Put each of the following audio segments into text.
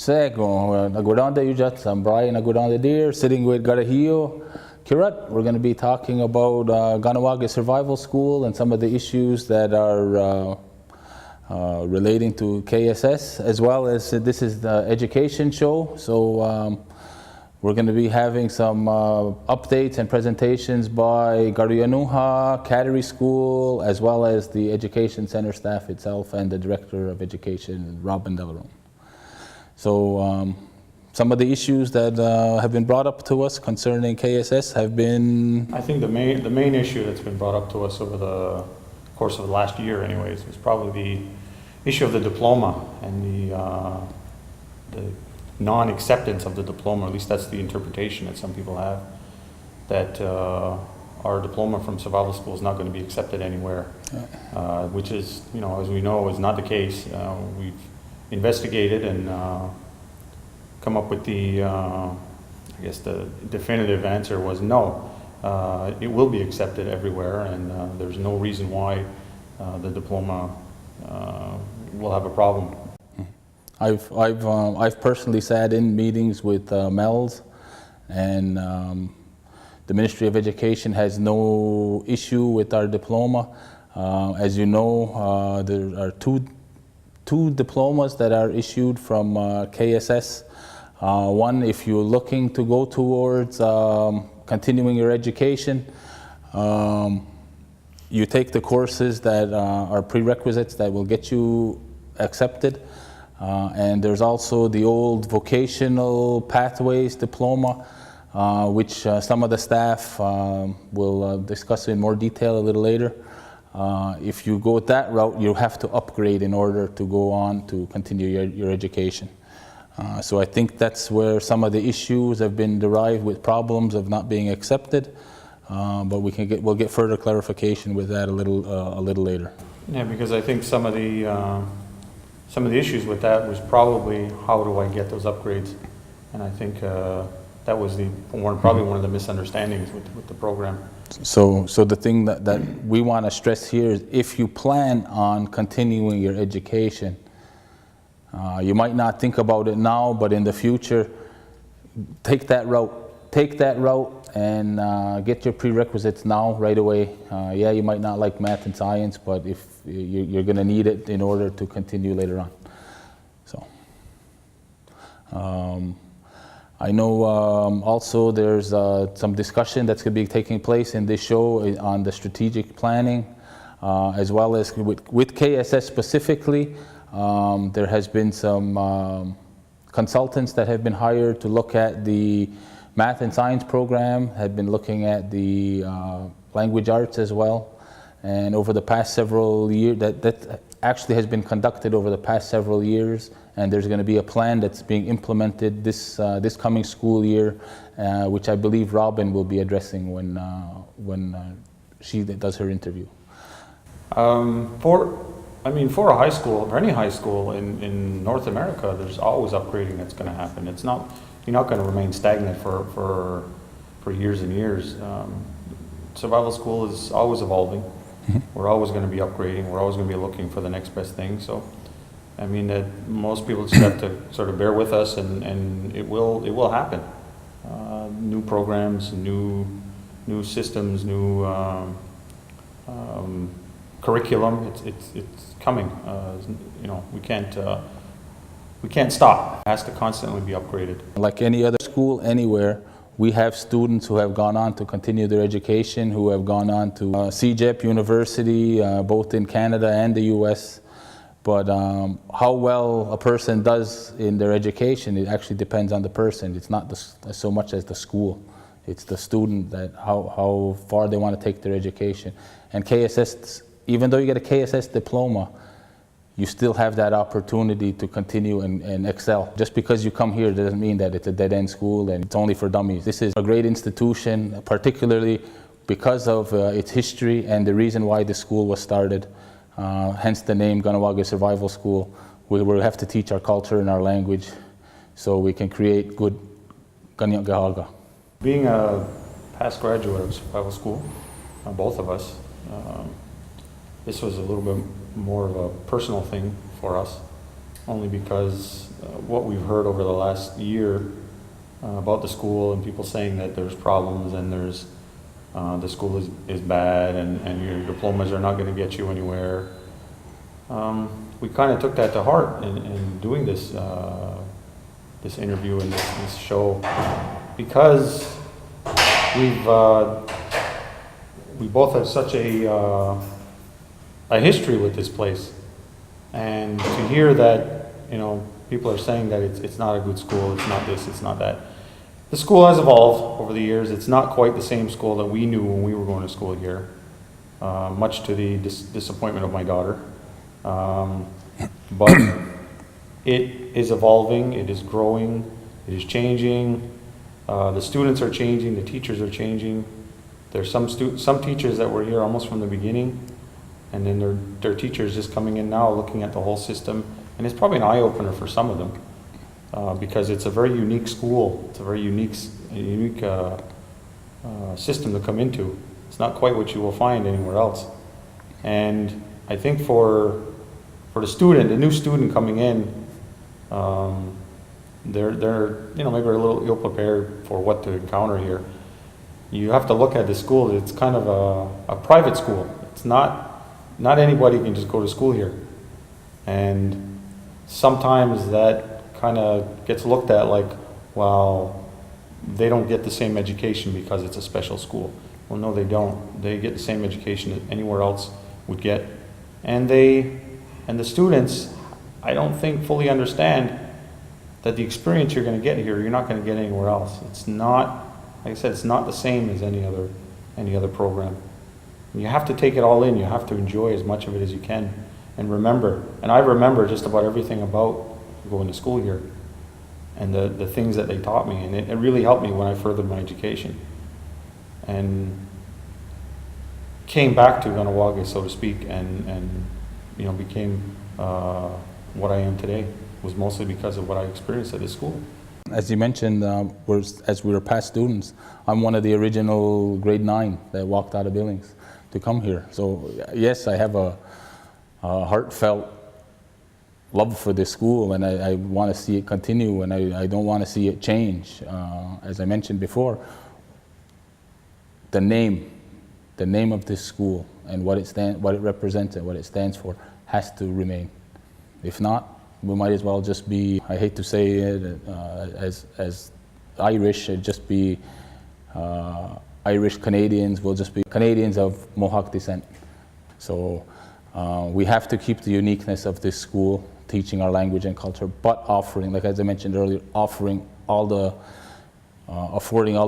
Sego, Naguranda Ujat, Brian Naguranda Deer, sitting with Garahio Kirat. We're going to be talking about Kahnawake Survival School and some of the issues that are relating to KSS, as well as this is the education show. So we're going to be having some updates and presentations by Garuyanuha, Kateri School, as well as the Education Center staff itself and the Director of Education, Robin Delaron. So some of the issues that have been brought up to us concerning KSS have been... I think the main issue that's been brought up to us over the course of the last year anyways was probably the issue of the diploma and the non-acceptance of the diploma, or at least that's the interpretation that some people have, that our diploma from survival school is not going to be accepted anywhere, which is, you know, as we know, is not the case. We've investigated and come up with the, I guess the definitive answer was no. It will be accepted everywhere, and there's no reason why the diploma will have a problem. I've personally sat in meetings with MELS, and the Ministry of Education has no issue with our diploma. As you know, there are two diplomas that are issued from KSS. One, if you're looking to go towards continuing your education, you take the courses that are prerequisites that will get you accepted. And there's also the old vocational pathways diploma, which some of the staff will discuss in more detail a little later. If you go that route, you have to upgrade in order to go on to continue your education. So I think that's where some of the issues have been derived with problems of not being accepted. But we'll get further clarification with that a little later. Yeah, because I think some of the issues with that was probably how do I get those upgrades, and I think that was probably one of the misunderstandings with the program. So the thing that we want to stress here is if you plan on continuing your education, you might not think about it now, but in the future, take that route. Take that route and get your prerequisites now, right away. Yeah, you might not like math and science, but if you're going to need it in order to continue later on. So, I know also there's some discussion that's going to be taking place in this show on the strategic planning, as well as with KSS specifically. There has been some consultants that have been hired to look at the math and science program, have been looking at the language arts as well. And over the past several years, that actually has been conducted over the past several years, and there's going to be a plan that's being implemented this coming school year, which I believe Robin will be addressing when she does her interview. For a high school, or any high school in North America, there's always upgrading that's going to happen. It's not, you're not going to remain stagnant for years and years. Survival school is always evolving. We're always going to be upgrading. We're always going to be looking for the next best thing. So, I mean, that most people just have to sort of bear with us, and it will happen. New programs, new systems, new curriculum. It's coming. You know, we can't stop. It has to constantly be upgraded. Like any other school anywhere, we have students who have gone on to continue their education, who have gone on to CEGEP University, both in Canada and the US. But how well a person does in their education, it actually depends on the person. It's not so much as the school. It's the student, that how far they want to take their education. And KSS, even though you get a KSS diploma, you still have that opportunity to continue and excel. Just because you come here doesn't mean that it's a dead-end school and it's only for dummies. This is a great institution, particularly because of its history and the reason why the school was started. Hence the name Kahnawake Survival School. We will have to teach our culture and our language so we can create good Kahnawake. Being a past graduate of survival school, both of us, this was a little bit more of a personal thing for us. only because what we've heard over the last year about the school and people saying that there's problems and there's the school is bad and your diplomas are not going to get you anywhere. We kind of took that to heart in doing this this interview and this show, because we both have such a history with this place, and to hear that, you know, people are saying that it's not a good school, it's not this, it's not that. The school has evolved over the years. It's not quite the same school that we knew when we were going to school here, much to the disappointment of my daughter. But it is evolving, it is growing, it is changing. The students are changing, the teachers are changing. There's some teachers that were here almost from the beginning, and then there are teachers just coming in now looking at the whole system, and it's probably an eye-opener for some of them. Because it's a very unique school. It's a very unique system to come into. It's not quite what you will find anywhere else. And I think for the student, the new student coming in, they're you know, maybe a little ill prepared for what to encounter here. You have to look at the school. It's kind of a private school. It's not anybody can just go to school here, and sometimes that kind of gets looked at like, well, they don't get the same education because it's a special school. Well, no, they don't. They get the same education that anywhere else would get. And the students, I don't think fully understand that the experience you're going to get here, you're not going to get anywhere else. It's not, like I said, it's not the same as any other program. You have to take it all in. You have to enjoy as much of it as you can. And remember, and I remember just about everything about going to school here and the things that they taught me, and it really helped me when I furthered my education and came back to Kahnawake, so to speak, and you know, became what I am today. Was mostly because of what I experienced at this school. As you mentioned, as we were past students, I'm one of the original grade 9 that walked out of Billings to come here. So yes, I have a heartfelt love for this school, and I want to see it continue, and I don't want to see it change. As I mentioned before, the name of this school and what it represents and what it stands for has to remain. If not, we might as well just be, I hate to say it, as Irish, just be Irish Canadians. We'll just be Canadians of Mohawk descent. So we have to keep the uniqueness of this school, teaching our language and culture, but offering, like as I mentioned earlier, affording all the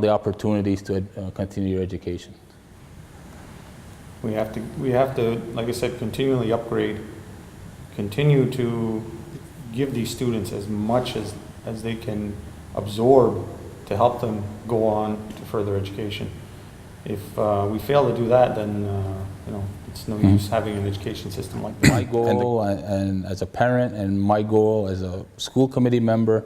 opportunities to continue your education. We have to, like I said, continually upgrade, continue to give these students as much as they can absorb to help them go on to further education. If we fail to do that, then you know, it's no use having an education system like that. My goal, and as a parent, and my goal as a school committee member,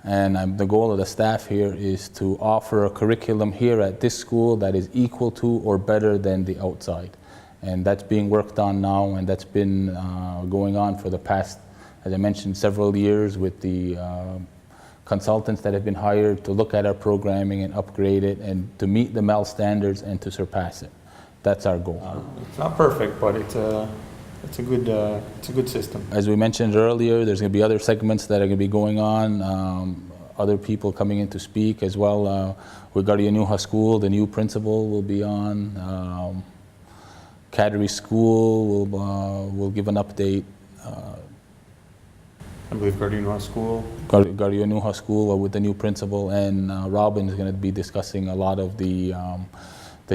and the goal of the staff here is to offer a curriculum here at this school that is equal to or better than the outside. And that's being worked on now, and that's been going on for the past, as I mentioned, several years with the consultants that have been hired to look at our programming and upgrade it and to meet the MEL standards and to surpass it. That's our goal. It's not perfect, but it's a good system. As we mentioned earlier, there's going to be other segments that are going to be going on, other people coming in to speak as well. With Gardianuha School, the new principal will be on. Cattery School will give an update. I believe Gardianuha School. Gardianuha School with the new principal, and Robin is going to be discussing a lot of the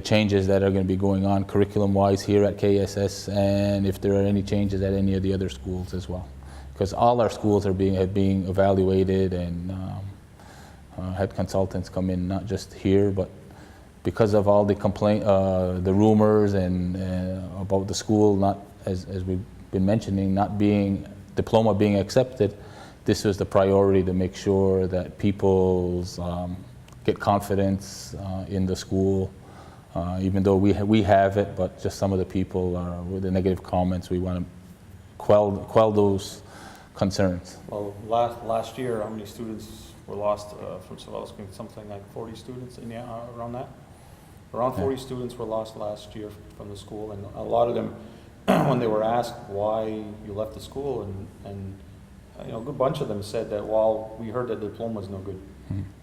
changes that are going to be going on curriculum-wise here at KSS, and if there are any changes at any of the other schools as well. Because all our schools are being evaluated, and had consultants come in, not just here, but because of all the the rumors and about the school not, as we've been mentioning, not being diploma being accepted, this was the priority to make sure that people get confidence in the school. Even though we have it, but just some of the people with the negative comments, we want to quell those concerns. Well, last year, how many students were lost from Swarovski? Something like 40 students in the, around that? Around 40 students were lost last year from the school, and a lot of them, when they were asked why you left the school, and you know, a good bunch of them said that, well, we heard that diploma is no good.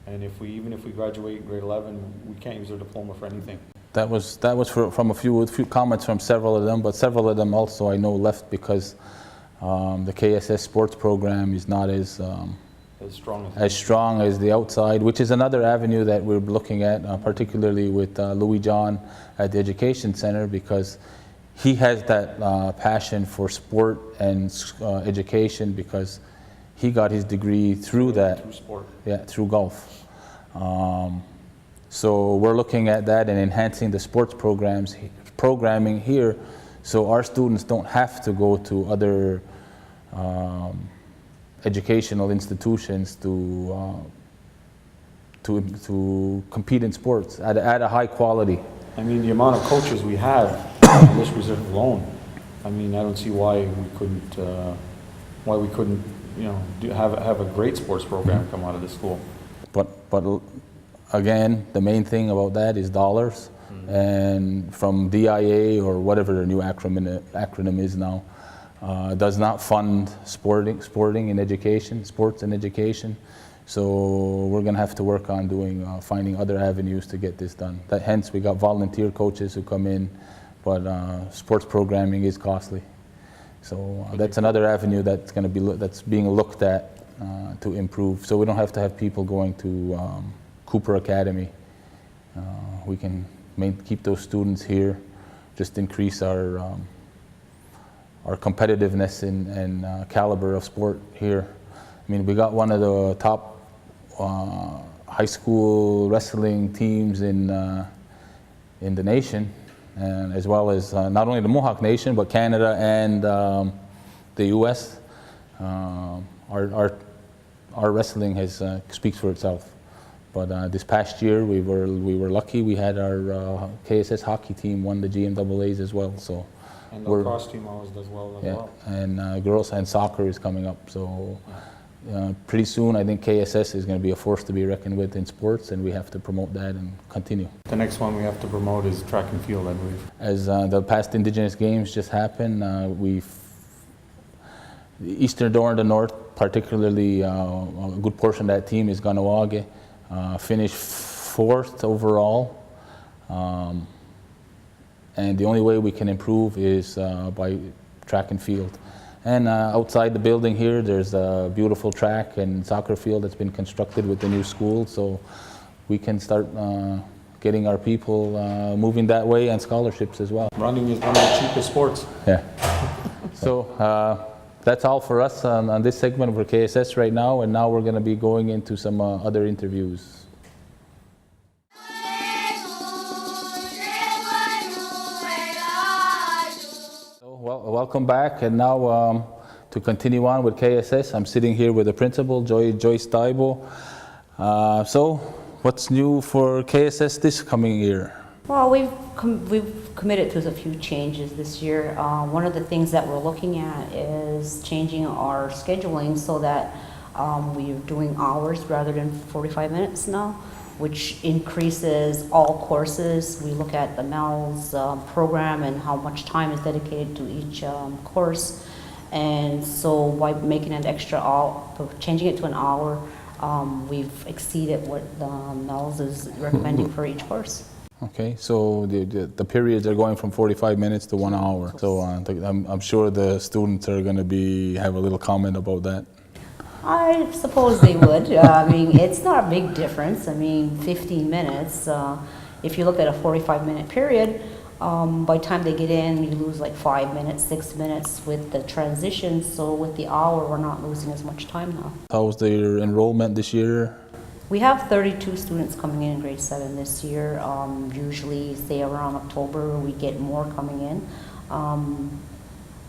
And even if we graduate in grade 11, we can't use our diploma for anything. That was from a few comments from several of them, but several of them also I know left because the KSS sports program is not as strong as the outside, which is another avenue that we're looking at, particularly with Louis John at the Education Center, because he has that passion for sport and education because he got his degree through that. Through sport. Yeah, through golf. So we're looking at that and enhancing the sports programming here, so our students don't have to go to other educational institutions to compete in sports at a high quality. I mean, the amount of coaches we have in this reserve alone, I mean, I don't see why we couldn't, you know, have a great sports program come out of this school. But again, the main thing about that is dollars, and from DIA or whatever the new acronym is now, does not fund sports and education. So we're going to have to work on finding other avenues to get this done. Hence, we got volunteer coaches who come in, but sports programming is costly. So that's another avenue that's being looked at to improve. So we don't have to have people going to Cooper Academy. We can keep those students here, just increase our competitiveness and caliber of sport here. I mean, we got one of the top high school wrestling teams in the nation, and as well as not only the Mohawk Nation, but Canada and the U.S. Our wrestling speaks for itself. But this past year, we were lucky. We had our KSS hockey team won the GMAAs as well. So. And the lacrosse team always does well as well. And girls and soccer is coming up. So pretty soon, I think KSS is going to be a force to be reckoned with in sports, and we have to promote that and continue. The next one we have to promote is track and field, I believe. As the past Indigenous Games just happened, the Eastern Door and the North, particularly a good portion of that team is Kahnawake, finished 4th overall. And the only way we can improve is by track and field. And outside the building here, there's a beautiful track and soccer field that's been constructed with the new school, so we can start getting our people moving that way, and scholarships as well. Running is one of the cheapest sports. Yeah. So that's all for us on this segment for KSS right now, and now we're going to be going into some other interviews. Welcome back, and now to continue on with KSS, I'm sitting here with the principal, Joyce Taibo. So, what's new for KSS this coming year? Well, we've committed to a few changes this year. One of the things that we're looking at is changing our scheduling so that we're doing hours rather than 45 minutes now, which increases all courses. We look at the MELS program and how much time is dedicated to each course. And so by making an extra hour, changing it to an hour, we've exceeded what the MELS is recommending for each course. Okay, so the periods are going from 45 minutes to 1 hour. So I'm sure the students are going to have a little comment about that. I suppose they would. I mean, it's not a big difference. I mean, 15 minutes. If you look at a 45-minute period, by the time they get in, you lose like 5 minutes, 6 minutes with the transition. So with the hour, we're not losing as much time now. How's their enrollment this year? We have 32 students coming in grade 7 this year. Usually, say around October, we get more coming in.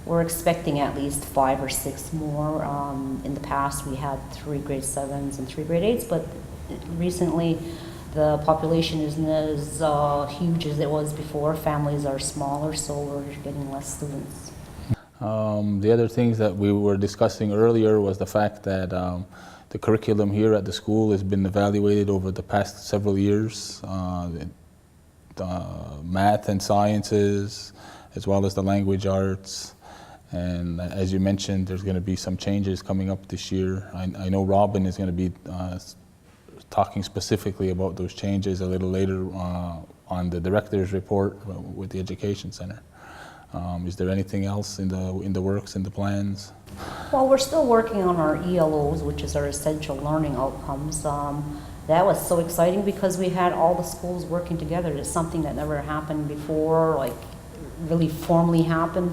We're expecting at least 5 or 6 more. In the past, we had 3 grade 7s and 3 grade 8s, but recently the population isn't as huge as it was before. Families are smaller, so we're getting less students. The other things that we were discussing earlier was the fact that the curriculum here at the school has been evaluated over the past several years. Math and sciences, as well as the language arts. And as you mentioned, there's going to be some changes coming up this year. I know Robin is going to be talking specifically about those changes a little later on the director's report with the Education Center. Is there anything else in the works, in the plans? Well, we're still working on our ELOs, which is our essential learning outcomes. That was so exciting because we had all the schools working together. It's something that never happened before, like really formally happened.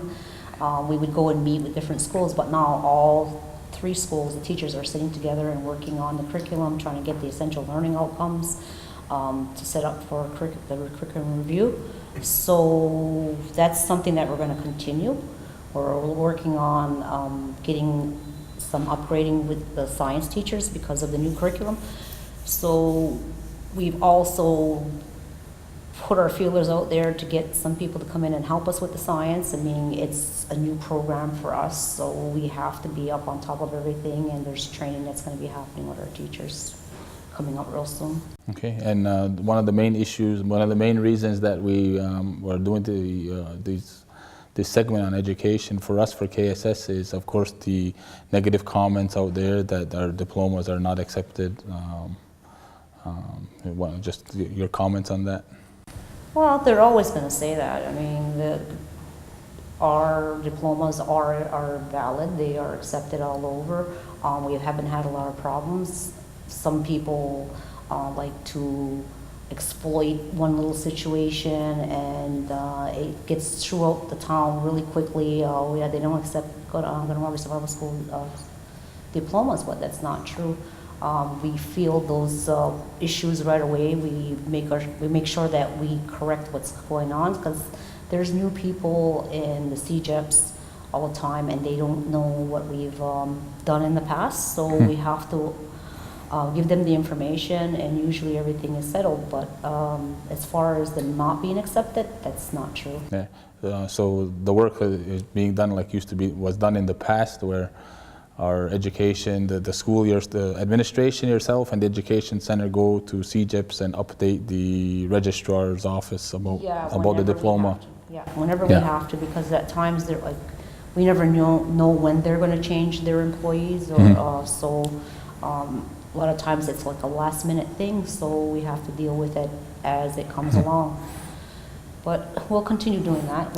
We would go and meet with different schools, but now all 3 schools, the teachers are sitting together and working on the curriculum, trying to get the essential learning outcomes to set up for the curriculum review. So that's something that we're going to continue. We're working on getting some upgrading with the science teachers because of the new curriculum. So we've also put our feelers out there to get some people to come in and help us with the science. I mean, it's a new program for us, so we have to be up on top of everything, and there's training that's going to be happening with our teachers coming up real soon. Okay, and one of the main reasons that we were doing this segment on education for us, for KSS, is of course the negative comments out there that our diplomas are not accepted. Just your comments on that? Well, they're always going to say that. I mean, our diplomas are valid. They are accepted all over. We haven't had a lot of problems. Some people like to exploit one little situation, and it gets throughout the town really quickly. Yeah, they don't accept Ganawagi Survival School diplomas, but that's not true. We feel those issues right away. We make sure that we correct what's going on, because there's new people in the CJEPs all the time, and they don't know what we've done in the past. So we have to give them the information, and usually everything is settled. But as far as them not being accepted, that's not true. Yeah. So the work is being done like was done in the past, where our education, the school years, the administration yourself and the education center go to CJEPs and update the registrar's office about the diploma. Whenever we have to, because at times they're like, we never know when they're going to change their employees, or so a lot of times it's like a last minute thing, so we have to deal with it as it comes along. But we'll continue doing that.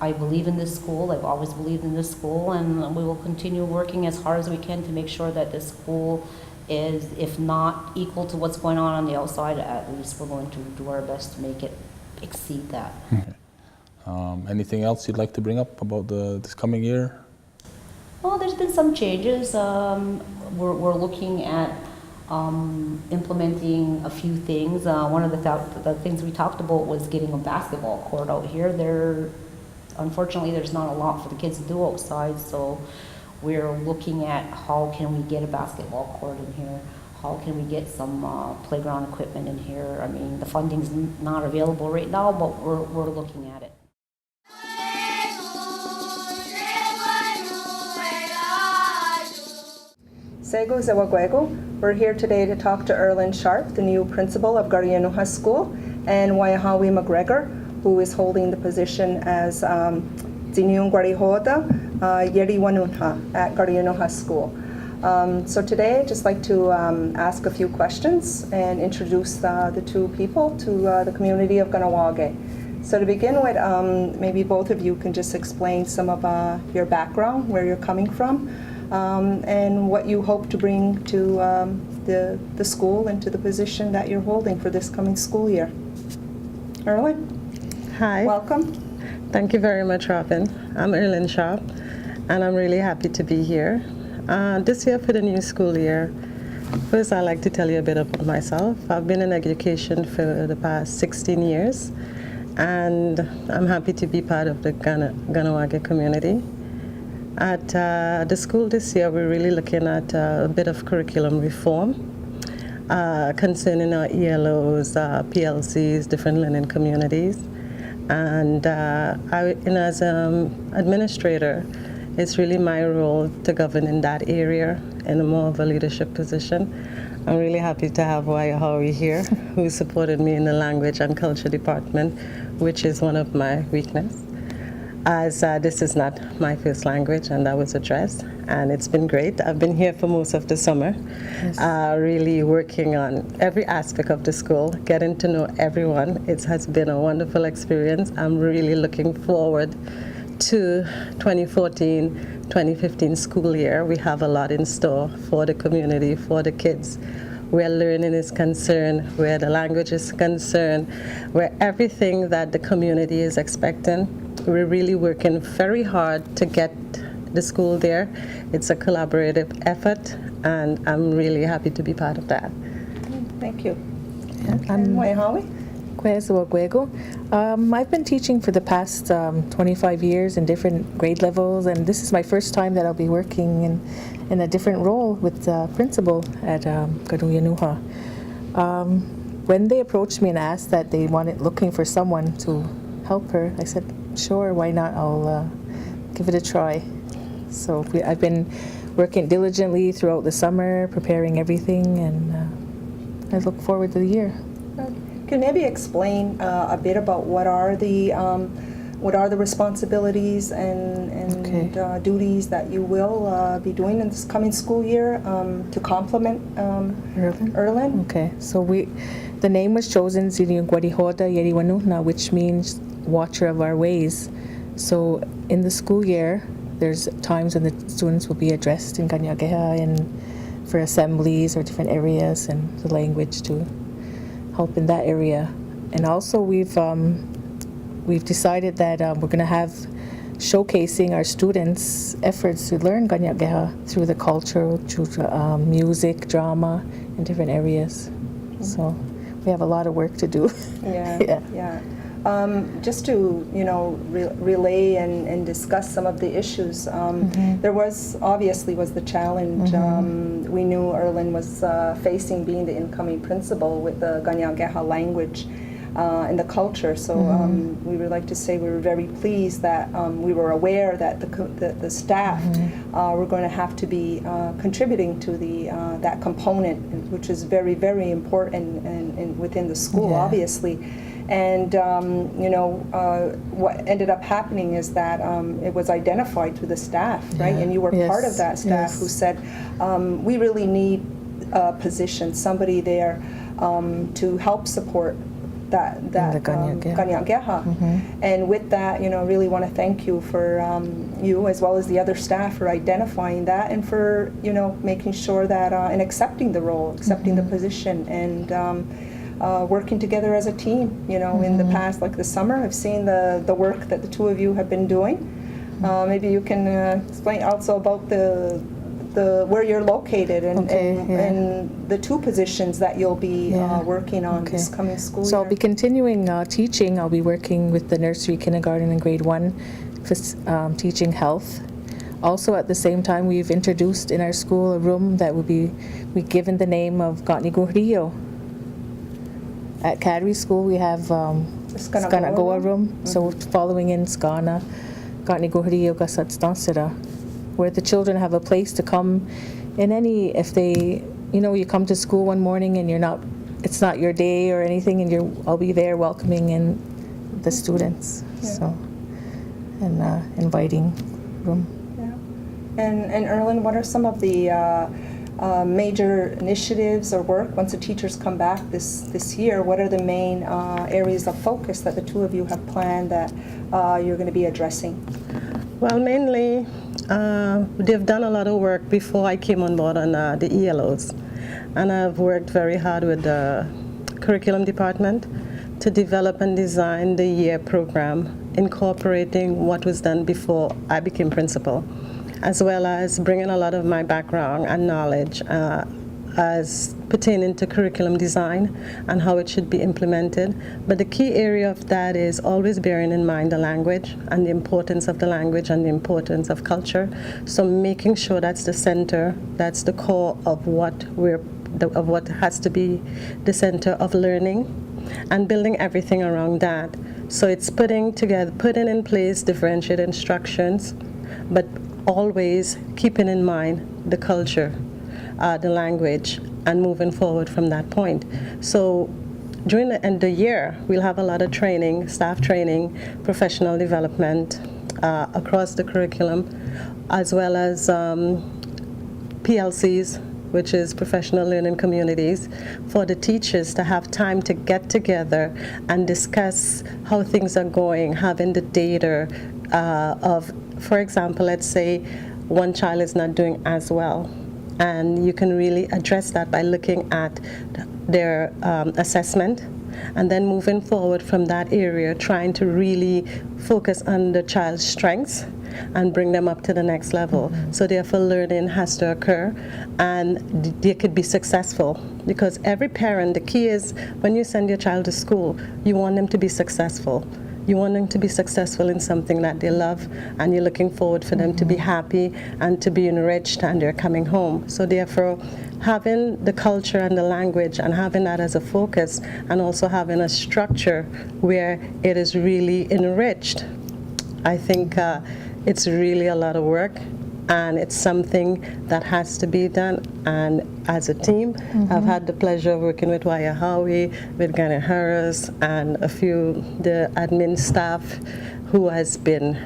I believe in this school. I've always believed in this school, and we will continue working as hard as we can to make sure that this school is, if not equal to what's going on the outside, at least we're going to do our best to make it exceed that. Okay. Anything else you'd like to bring up about this coming year? Well, there's been some changes. We're looking at implementing a few things. One of the things we talked about was getting a basketball court out here. Unfortunately, there's not a lot for the kids to do outside, so we're looking at how can we get a basketball court in here? How can we get some playground equipment in here? I mean, the funding's not available right now, but we're looking at it. Sego Zawagwego. We're here today to talk to Erlyn Sharp, the new principal of Gardianoha School, and Waiahawi McGregor, who is holding the position as Zinyung Gwarihoda Yeri Wanunha at Gardianoha School. So today I'd just like to ask a few questions and introduce the 2 people to the community of Kahnawake. So to begin with, maybe both of you can just explain some of your background, where you're coming from, and what you hope to bring to the school and to the position that you're holding for this coming school year. Erlyn? Hi. Welcome. Thank you very much, Robin. I'm Erlyn Sharp, and I'm really happy to be here. This year for the new school year, first I'd like to tell you a bit about myself. I've been in education for the past 16 years, and I'm happy to be part of the Kahnawake community. At the school this year, we're really looking at a bit of curriculum reform concerning our ELOs, PLCs, different learning communities. And as an administrator, it's really my role to govern in that area in a more of a leadership position. I'm really happy to have Waiahawi here, who supported me in the language and culture department, which is one of my weaknesses, as this is not my first language, and that was addressed. And it's been great. I've been here for most of the summer, really working on every aspect of the school, getting to know everyone. It has been a wonderful experience. I'm really looking forward to 2014-2015 school year. We have a lot in store for the community, for the kids, where learning is concerned, where the language is concerned, where everything that the community is expecting. We're really working very hard to get the school there. It's a collaborative effort, and I'm really happy to be part of that. Thank you. Yeah, And Waiahawi? I've been teaching for the past 25 years in different grade levels, and this is my first time that I'll be working in a different role with the principal at Garuyanuha. When they approached me and asked that they wanted looking for someone to help her, I said, sure, why not? I'll give it a try. So I've been working diligently throughout the summer, preparing everything, and I look forward to the year. Can you maybe explain a bit about what are the responsibilities and duties that you will be doing in this coming school year to complement Erlin? Okay, so the name was chosen Ziniugwadihoda Yeriwanuna, which means watcher of our ways. So in the school year, there's times when the students will be addressed in Kanyageha and for assemblies or different areas and the language to help in that area. And also we've decided that we're going to have showcasing our students' efforts to learn Kanyageha through the culture, through music, drama, in different areas. So we have a lot of work to do. Yeah. Just to relay and discuss some of the issues. There was the challenge. We knew Erlin was facing being the incoming principal with the Kanyageha language and the culture. So we would like to say we were very pleased that we were aware that the staff were going to have to be contributing to that component, which is very, very important and within the school, obviously. And what ended up happening is that it was identified through the staff, right? And you were part of that staff who said, we really need a position, somebody there to help support that Kanyageha. And with that, really want to thank you for you as well as the other staff for identifying that and for making sure that and accepting the role, accepting the position, and working together as a team. In the past, like the summer, I've seen the work that the two of you have been doing. Maybe you can explain also about the where you're located and the two positions that you'll be working on this coming school year. So I'll be continuing teaching. I'll be working with the nursery, kindergarten, and grade 1 for teaching health. Also, at the same time, we've introduced in our school a room that we've given the name of Gatnigurio. At Cadbury School, we have Skana Goa room. So following in Skana, Gatnigurio Gasatstansira, where the children have a place to come in if they, you come to school one morning and it's not your day or anything, and I'll be there welcoming in the students. So, and inviting room. And Erlin, what are some of the major initiatives or work once the teachers come back this year? What are the main areas of focus that the two of you have planned that you're going to be addressing? Well, mainly they've done a lot of work before I came on board on the ELOs, and I've worked very hard with the curriculum department to develop and design the year program, incorporating what was done before I became principal, as well as bringing a lot of my background and knowledge as pertaining to curriculum design and how it should be implemented. But the key area of that is always bearing in mind the language and the importance of the language and the importance of culture. So making sure that's the center, that's the core of what has to be the center of learning. and building everything around that. So it's putting in place differentiated instructions, but always keeping in mind the culture, the language, and moving forward from that point. So during the end of the year, we'll have a lot of training, staff training, professional development across the curriculum, as well as PLCs, which is professional learning communities, for the teachers to have time to get together and discuss how things are going, having the data of, for example, let's say one child is not doing as well. And you can really address that by looking at their assessment, and then moving forward from that area, trying to really focus on the child's strengths and bring them up to the next level. So therefore learning has to occur, and they could be successful, because every parent, the key is when you send your child to school, you want them to be successful. You want them to be successful in something that they love, and you're looking forward for them to be happy and to be enriched, and they're coming home. So therefore, having the culture and the language and having that as a focus, and also having a structure where it is really enriched, I think it's really a lot of work, and it's something that has to be done. And as a team, I've had the pleasure of working with Waiahawi, with Ghana Harris, and a few the admin staff who has been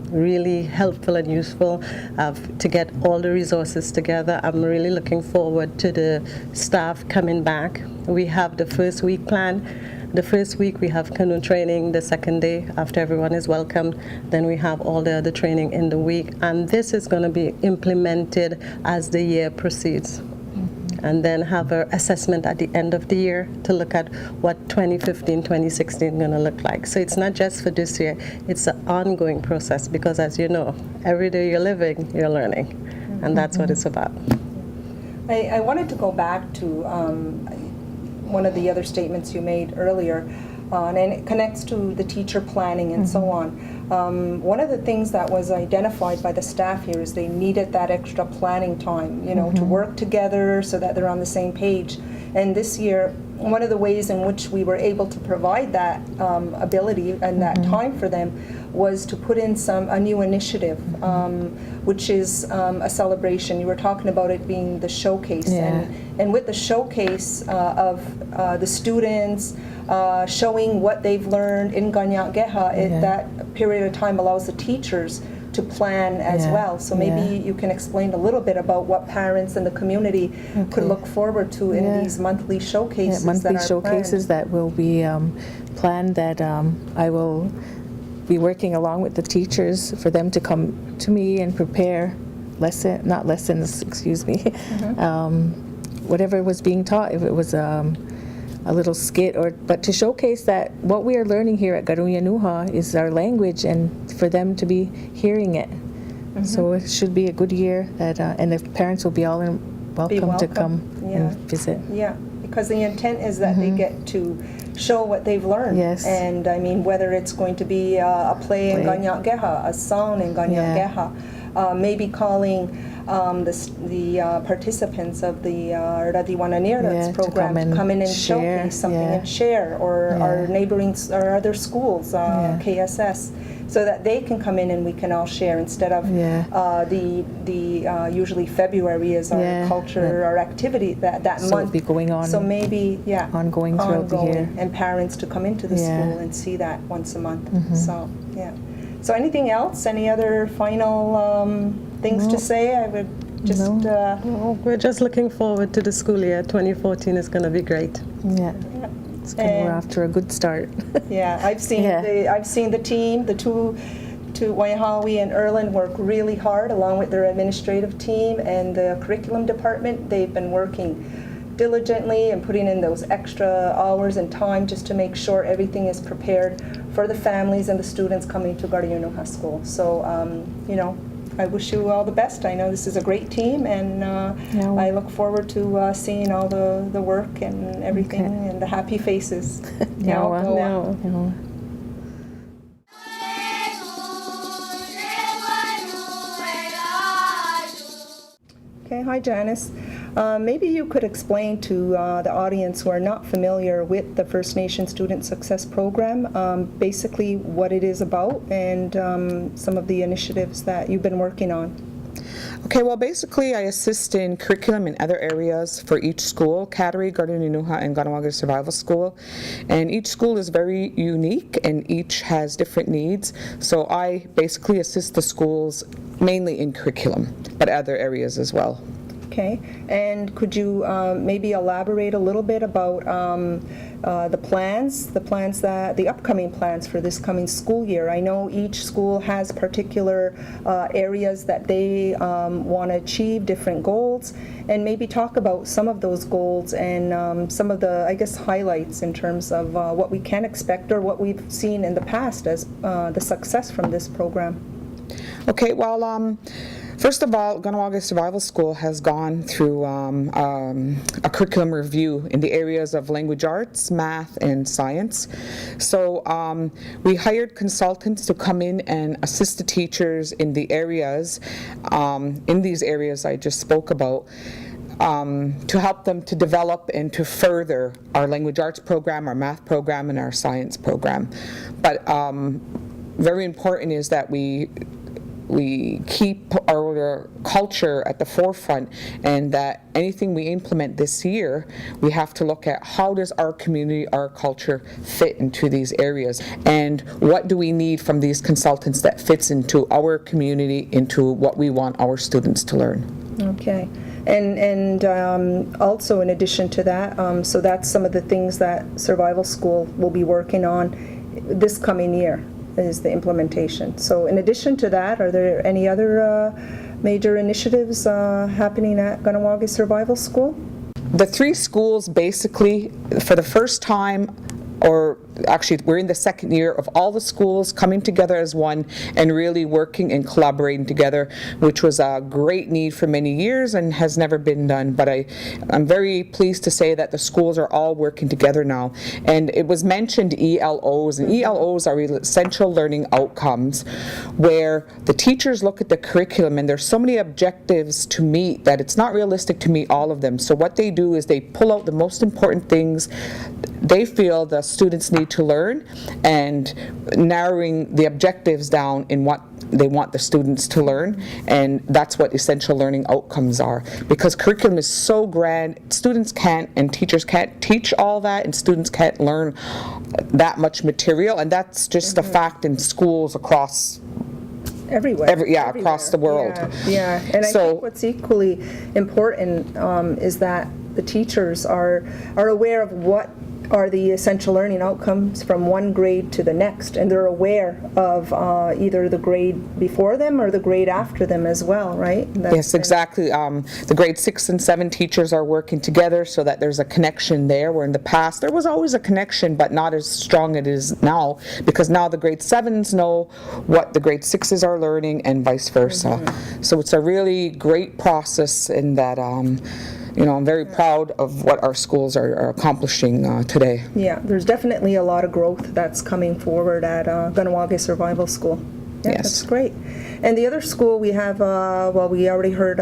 really helpful and useful to get all the resources together. I'm really looking forward to the staff coming back. We have the first week planned. The first week we have canoe training, the second day after everyone is welcomed, then we have all the other training in the week, and this is going to be implemented as the year proceeds. And then have an assessment at the end of the year to look at what 2015, 2016 is going to look like. So it's not just for this year, it's an ongoing process, because as you know, every day you're living, you're learning, and that's what it's about. I wanted to go back to one of the other statements you made earlier, and it connects to the teacher planning and so on. One of the things that was identified by the staff here is they needed that extra planning time, to work together so that they're on the same page. And this year, one of the ways in which we were able to provide that ability and that time for them was to put in a new initiative, which is a celebration. You were talking about it being the showcase, and with the showcase of the students showing what they've learned in Ganyak Geha, that period of time allows the teachers to plan as well. So maybe you can explain a little bit about what parents and the community could look forward to in these monthly showcases. Monthly showcases that will be planned, that I will be working along with the teachers for them to come to me and prepare whatever was being taught, if it was a little skit, but to showcase that what we are learning here at Garuyanuha is our language, and for them to be hearing it. So it should be a good year, and the parents will be all welcome to come and visit. Yeah, because the intent is that they get to show what they've learned. Yes. And I mean, whether it's going to be a play in Ganyak Geha, a song in Ganyak Geha, maybe calling the participants of the Radiwananirats program to come in and showcase something and share, or our neighboring, or other schools, KSS, so that they can come in and we can all share, instead of usually February is our culture, our activity that So month. it'll be going on. So maybe, ongoing throughout the year. and parents to come into the school and see that once a month. So, So anything else? Any other final things to say? I would just... We're just looking forward to the school year. 2014 is going to be great. We're off to a good start. I've seen the team, the two Waiahawi and Erland work really hard, along with their administrative team and the curriculum department. They've been working diligently and putting in those extra hours and time just to make sure everything is prepared for the families and the students coming to Garuyanuha School. So, I wish you all the best. I know this is a great team, and I look forward to seeing all the work and everything and the happy faces. Okay, hi Janice. Maybe you could explain to the audience who are not familiar with the First Nation Student Success Program, basically what it is about and some of the initiatives that you've been working on. Okay, well, basically, I assist in curriculum in other areas for each school, Kateri, Gardiner-Inukjuat, and Kahnawake Survival School. And each school is very unique, and each has different needs. So I basically assist the schools mainly in curriculum, but other areas as well. Okay, and could you maybe elaborate a little bit about the upcoming plans for this coming school year? I know each school has particular areas that they want to achieve, different goals, and maybe talk about some of those goals and some of the, I guess, highlights in terms of what we can expect or what we've seen in the past as the success from this program. Okay, well, first of all, Kahnawake Survival School has gone through a curriculum review in the areas of language arts, math, and science. So we hired consultants to come in and assist the teachers in the areas, in these areas I just spoke about, to help them to develop and to further our language arts program, our math program, and our science program. But very important is that we keep our culture at the forefront, and that anything we implement this year, we have to look at how does our community, our culture fit into these areas, and what do we need from these consultants that fits into our community, into what we want our students to learn. Okay. And also in addition to that, so that's some of the things that Survival School will be working on this coming year, is the implementation. So in addition to that, are there any other major initiatives happening at Kahnawake Survival School? The three schools basically, for the first time, or actually we're in the second year of all the schools coming together as one and really working and collaborating together, which was a great need for many years and has never been done. But I'm very pleased to say that the schools are all working together now. And it was mentioned ELOs, and ELOs are essential learning outcomes, where the teachers look at the curriculum and there's so many objectives to meet that it's not realistic to meet all of them. So what they do is they pull out the most important things they feel the students need to learn, and narrowing the objectives down in what they want the students to learn, and that's what essential learning outcomes are. Because curriculum is so grand, students can't and teachers can't teach all that, and students can't learn that much material, and that's just a fact in schools across Everywhere. Across the world. Yeah. And I So- think what's equally important is that the teachers are aware of what are the essential learning outcomes from one grade to the next, and they're aware of either the grade before them or the grade after them as well, right? Yes, exactly. The grade 6 and 7 teachers are working together so that there's a connection there, where in the past there was always a connection, but not as strong as it is now, because now the grade 7s know what the grade 6s are learning and vice versa. So it's a really great process in that I'm very proud of what our schools are accomplishing today. Yeah, there's definitely a lot of growth that's coming forward at Kahnawake Survival School. Yeah, Yes. That's great. And the other school we have, we already heard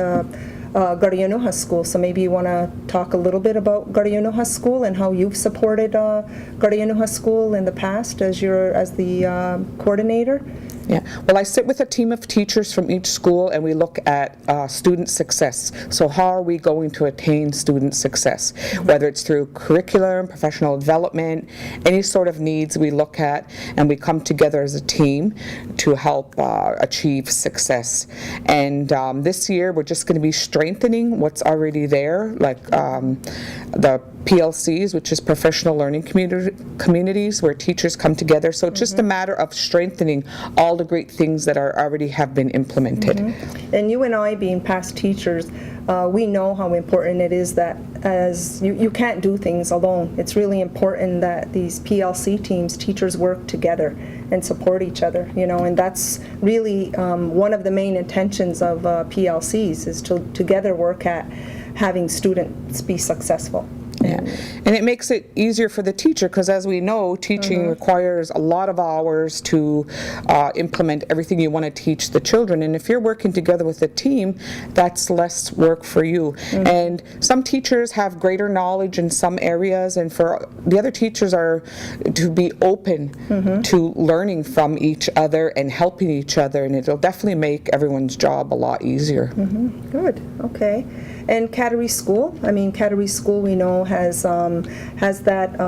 Gardiner-Inukjuat School, so maybe you want to talk a little bit about Gardiner-Inukjuat School and how you've supported Gardiner-Inukjuat School in the past as the coordinator. Yeah, well, I sit with a team of teachers from each school, and we look at student success. So how are we going to attain student success? Whether it's through curriculum, professional development, any sort of needs we look at, and we come together as a team to help achieve success. And this year, we're just going to be strengthening what's already there, like the PLCs, which is professional learning communities, where teachers come together. So it's just a matter of strengthening all the great things that already have been implemented. And you and I, being past teachers, we know how important it is that as you can't do things alone. It's really important that these PLC teams, teachers work together and support each other, and that's really one of the main intentions of PLCs, is to together work at having students be successful. Yeah. And it makes it easier for the teacher, because as we know, teaching requires a lot of hours to implement everything you want to teach the children. And if you're working together with a team, that's less work for you. And some teachers have greater knowledge in some areas, and for the other teachers are to be open to learning from each other and helping each other, and it'll definitely make everyone's job a lot easier. Good, okay. And Cattery School, I mean, Cattery School we know has that,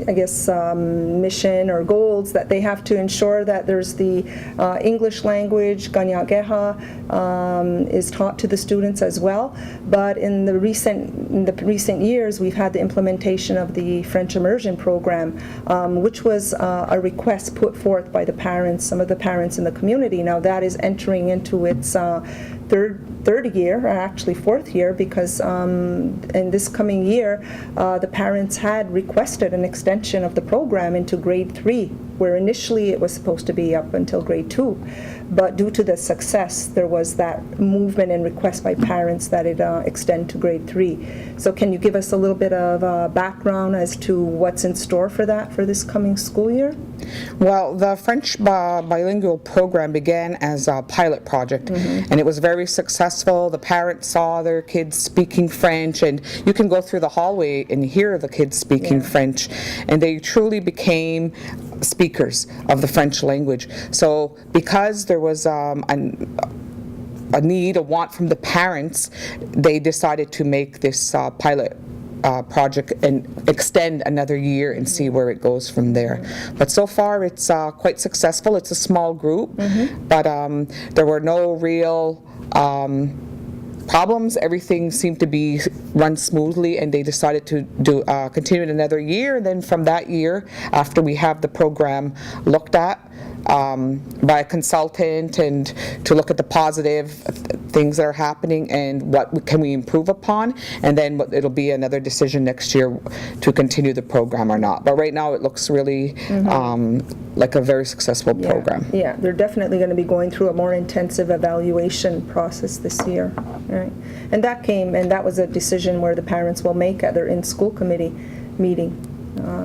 I guess, mission or goals that they have to ensure that there's the English language, Ganyageha, is taught to the students as well. But in the recent years, we've had the implementation of the French immersion program, which was a request put forth by the parents, some of the parents in the community. Now that is entering into its third year, or actually fourth year, because in this coming year, the parents had requested an extension of the program into grade 3, where initially it was supposed to be up until grade 2. But due to the success, there was that movement and request by parents that it extend to grade 3. So can you give us a little bit of background as to what's in store for that for this coming school year? Well, the French bilingual program began as a pilot project, and it was very successful. The parents saw their kids speaking French, and you can go through the hallway and hear the kids speaking French, and they truly became speakers of the French language. So because there was a need, a want from the parents, they decided to make this pilot project and extend another year and see where it goes from there. But so far it's quite successful. It's a small group, but there were no real problems. Everything seemed to be run smoothly, and they decided to do continue it another year. And then from that year, after we have the program looked at by a consultant, and to look at the positive things that are happening and what can we improve upon, and then it'll be another decision next year to continue the program or not. But right now it looks really like a very successful program. Yeah, they're definitely going to be going through a more intensive evaluation process this year. Right. And that was a decision where the parents will make at their in-school committee meeting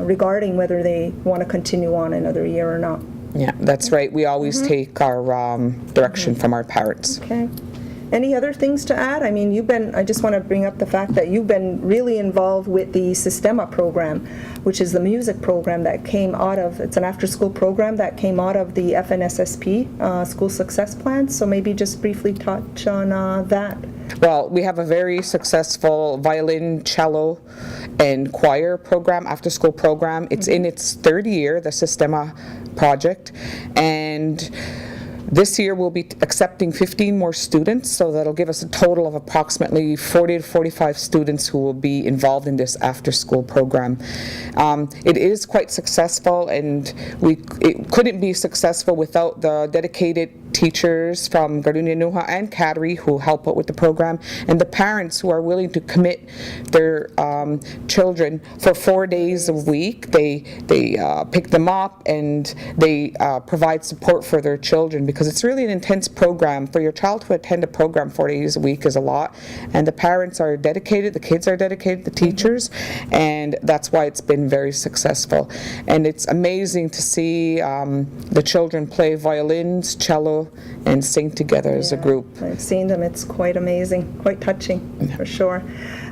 regarding whether they want to continue on another year or not. Yeah, that's right. We always take our direction from our parents. Okay. Any other things to add? I mean, I just want to bring up the fact that you've been really involved with the Sistema program, which is the music program that came out of, it's an after-school program that came out of the FNSSP School Success Plan. So maybe just briefly touch on that. Well, we have a very successful violin, cello, and choir program, after-school program. It's in its third year, the Sistema project, and this year we'll be accepting 15 more students, so that'll give us a total of approximately 40 to 45 students who will be involved in this after-school program. It is quite successful, and it couldn't be successful without the dedicated teachers from Gardenia-Nuha and Cattery who help out with the program, and the parents who are willing to commit their children for 4 days a week. They pick them up, and they provide support for their children, because it's really an intense program. For your child to attend a program 4 days a week is a lot, and the parents are dedicated, the kids are dedicated, the teachers, and that's why it's been very successful. And it's amazing to see the children play violins, cello, and sing together as a group. I've seen them. It's quite amazing, quite touching, for sure.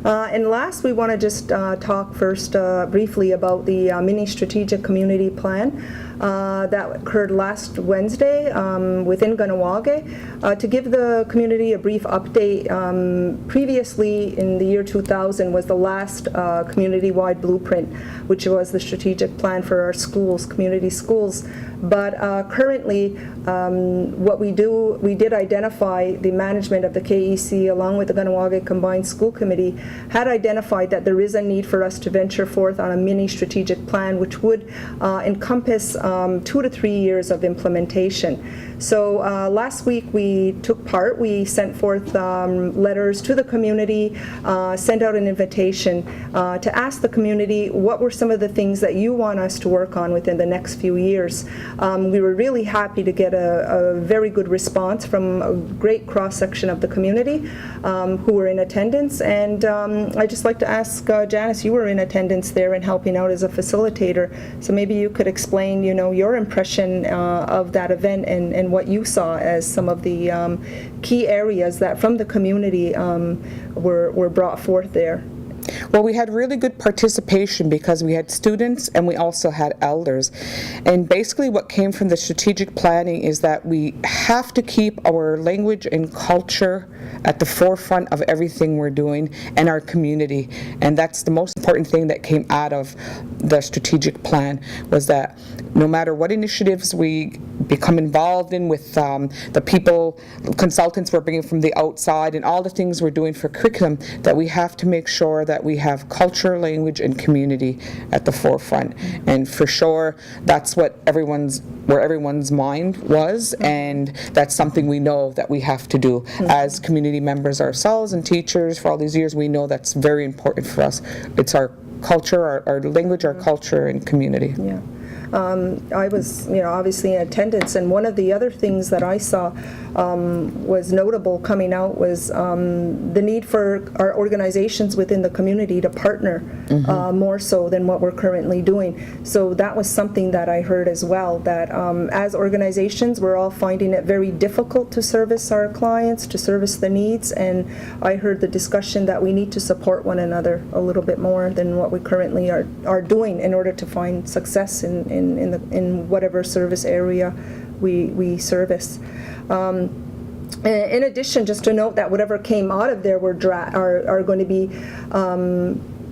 And last, we want to just talk first briefly about the mini strategic community plan that occurred last Wednesday within Kahnawake. To give the community a brief update, previously in the year 2000 was the last community-wide blueprint, which was the strategic plan for our schools, community schools. But currently, what we did identify the management of the KEC along with the Kahnawake Combined School Committee had identified that there is a need for us to venture forth on a mini strategic plan which would encompass 2 to 3 years of implementation. So last week we took part. We sent forth letters to the community, sent out an invitation to ask the community what were some of the things that you want us to work on within the next few years. we were really happy to get a very good response from a great cross-section of the community who were in attendance. And I'd just like to ask Janice, you were in attendance there and helping out as a facilitator, so maybe you could explain, you know, your impression of that event and what you saw as some of the key areas that from the community were brought forth there. Well, we had really good participation because we had students and we also had elders. And basically what came from the strategic planning is that we have to keep our language and culture at the forefront of everything we're doing and our community. And that's the most important thing that came out of the strategic plan, was that no matter what initiatives we become involved in with the people, consultants we're bringing from the outside, and all the things we're doing for curriculum, that we have to make sure that we have culture, language, and community at the forefront. And for sure, that's what where everyone's mind was, and that's something we know that we have to do. As community members ourselves and teachers for all these years, we know that's very important for us. It's our culture, our language, our culture, and community. Yeah. I was, you know, obviously in attendance, and one of the other things that I saw was notable coming out was the need for our organizations within the community to partner more so than what we're currently doing. So that was something that I heard as well, that as organizations, we're all finding it very difficult to service our clients, to service the needs, and I heard the discussion that we need to support one another a little bit more than what we currently are doing in order to find success in whatever service area we service. In addition, just to note that whatever came out of there are going to be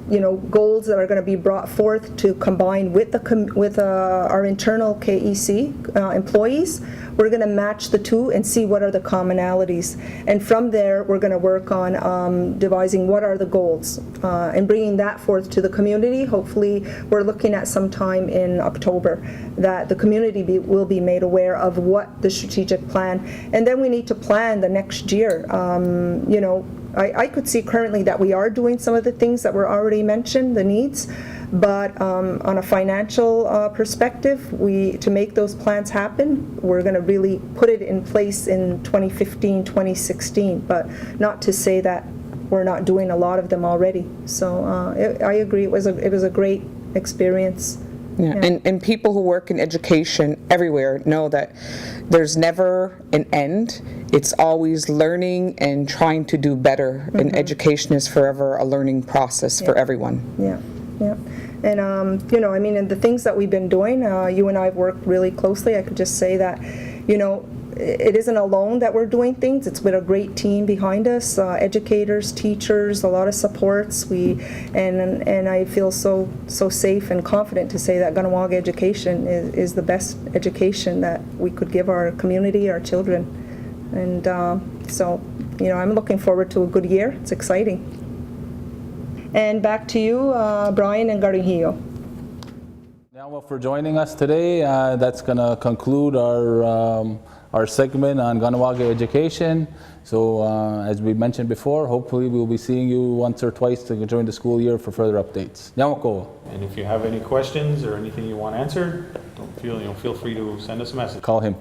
you know, goals that are going to be brought forth to combine with our internal KEC employees. We're going to match the two and see what are the commonalities, and from there we're going to work on devising what are the goals and bringing that forth to the community. Hopefully we're looking at sometime in October that the community will be made aware of what the strategic plan, and then we need to plan the next year. You know, I could see currently that we are doing some of the things that were already mentioned, the needs, but on a financial perspective, to make those plans happen, we're going to really put it in place in 2015, 2016, but not to say that we're not doing a lot of them already. So I agree, it was a great experience. Yeah. And people who work in education everywhere know that there's never an end. It's always learning and trying to do better, and education is forever a learning process for everyone. Yeah, yeah. And, you know, I mean, and the things that we've been doing, you and I have worked really closely. I could just say that, you know, it isn't alone that we're doing things. It's with a great team behind us, educators, teachers, a lot of supports. And I feel so safe and confident to say that Kahnawake education is the best education that we could give our community, our children. And so, you know, I'm looking forward to a good year. It's exciting. And back to you, Brian and Garinhio. Now, for joining us today. That's going to conclude our segment on Kahnawake education. So as we mentioned before, hopefully we'll be seeing you once or twice to join the school year for further updates. Nyamako. And if you have any questions or anything you want answered, feel free to send us a message. Call him.